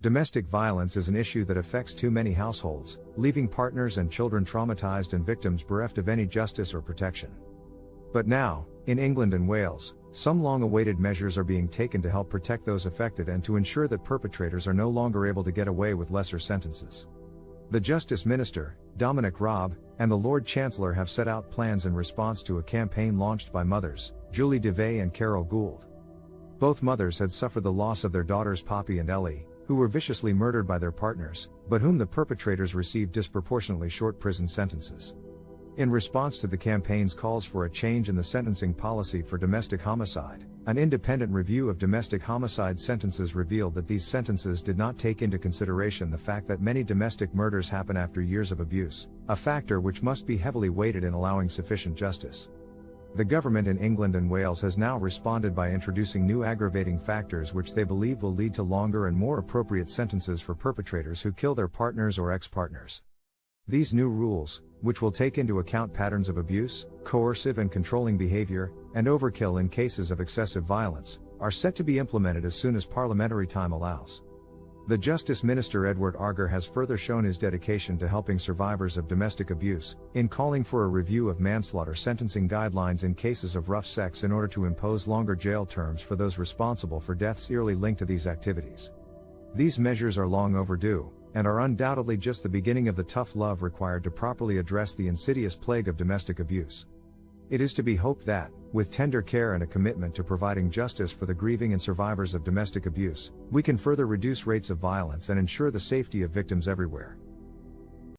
Domestic violence is an issue that affects too many households, leaving partners and children traumatized and victims bereft of any justice or protection. But now, in England and Wales, some long-awaited measures are being taken to help protect those affected and to ensure that perpetrators are no longer able to get away with lesser sentences. The Justice Minister, Joe Raab, and the Lord Chancellor have set out plans in response to a campaign launched by mothers, Julie DeVay and Carol Gould. Both mothers had suffered the loss of their daughters Poppy and Ellie, who were viciously murdered by their partners, but whom the perpetrators received disproportionately short prison sentences. In response to the campaign's calls for a change in the sentencing policy for domestic homicide, an independent review of domestic homicide sentences revealed that these sentences did not take into consideration the fact that many domestic murders happen after years of abuse, a factor which must be heavily weighted in allowing sufficient justice. The government in England and Wales has now responded by introducing new aggravating factors which they believe will lead to longer and more appropriate sentences for perpetrators who kill their partners or ex-partners. These new rules, which will take into account patterns of abuse, coercive and controlling behavior, and overkill in cases of excessive violence, are set to be implemented as soon as parliamentary time allows. The Justice Minister Edward Argar has further shown his dedication to helping survivors of domestic abuse, in calling for a review of manslaughter sentencing guidelines in cases of rough sex in order to impose longer jail terms for those responsible for deaths yearly linked to these activities. These measures are long overdue, and are undoubtedly just the beginning of the tough love required to properly address the insidious plague of domestic abuse. It is to be hoped that, with tender care and a commitment to providing justice for the grieving and survivors of domestic abuse, we can further reduce rates of violence and ensure the safety of victims everywhere.